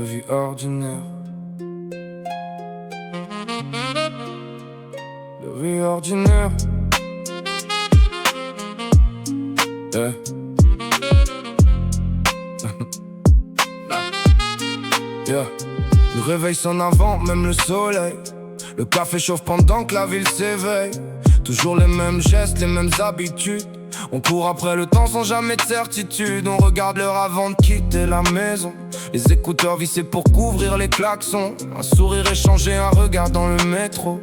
vie ordinaire. De vie ordinaire. Yeah. Yeah. Le réveil sonne avant même le soleil. Le café chauffe pendant que la ville s'éveille. Toujours les mêmes gestes, les mêmes habitudes. On court après le temps sans jamais de certitude. On regarde l'heure avant de quitter la maison. Les écouteurs vissés pour couvrir les klaxons. Un sourire échangé, un regard dans le métro.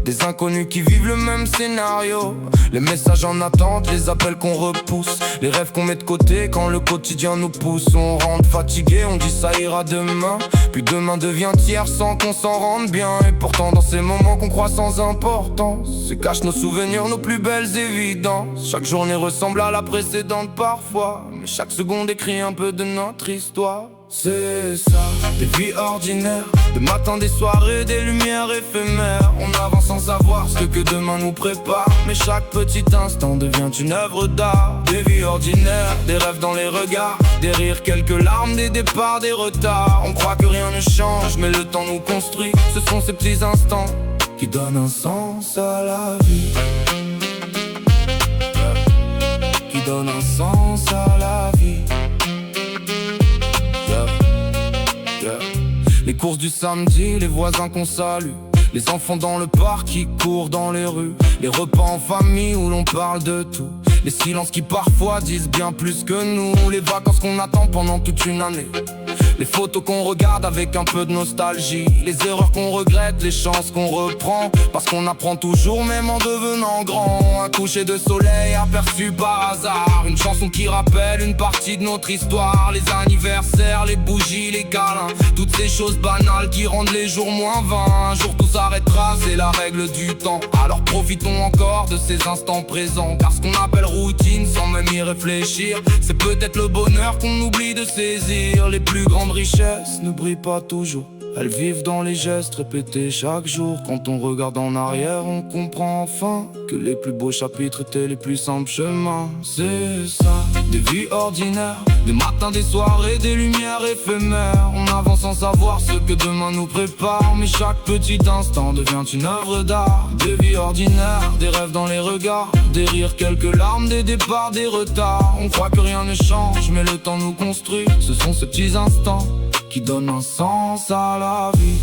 Des inconnus qui vivent le même scénario. Les messages en attente, les appels qu'on repousse. Les rêves qu'on met de côté quand le quotidien nous pousse. On rentre fatigué, on dit ça ira demain. Puis demain devient hier sans qu'on s'en rende bien. Et pourtant dans ces moments qu'on croit sans importance se cachent nos souvenirs, nos plus belles évidences. Chaque journée ressemble à la précédente parfois, mais chaque seconde écrit un peu de notre histoire. C'est ça, des vies ordinaires, des matins, des soirées, des lumières éphémères. On avance sans savoir ce que demain nous prépare, mais chaque petit instant devient une œuvre d'art. Des vies ordinaires, des rêves dans les regards, des rires, quelques larmes, des départs, des retards. On croit que rien ne change, mais le temps nous construit. Ce sont ces petits instants qui donnent un sens à la vie, qui donnent un sens à la vie. Les courses du samedi, les voisins qu'on salue, les enfants dans le parc qui courent dans les rues, les repas en famille où l'on parle de tout, les silences qui parfois disent bien plus que nous, les vacances qu'on attend pendant toute une année, les photos qu'on regarde avec un peu de nostalgie, les erreurs qu'on regrette, les chances qu'on reprend, parce qu'on apprend toujours même en devenant grand. Un coucher de soleil aperçu par hasard, une chanson qui rappelle une partie de notre histoire, les anniversaires, les bougies, les câlins, toutes ces choses banales qui rendent les jours moins vains. Un jour tout s'arrêtera, c'est la règle du temps, alors profitons encore de ces instants présents, car ce qu'on appelle routine sans même y réfléchir, c'est peut-être le bonheur qu'on oublie de saisir. Les plus grandes richesses ne brillent pas toujours, elles vivent dans les gestes répétés chaque jour. Quand on regarde en arrière, on comprend enfin que les plus beaux chapitres étaient les plus simples chemins. C'est ça, des vies ordinaires, des matins, des soirées, des lumières éphémères. On avance sans savoir ce que demain nous prépare, mais chaque petit instant devient une œuvre d'art. Des vies ordinaires, des rêves dans les regards, des rires, quelques larmes, des départs, des retards. On croit que rien ne change, mais le temps nous construit. Ce sont ces petits instants qui donnent un sens à la vie.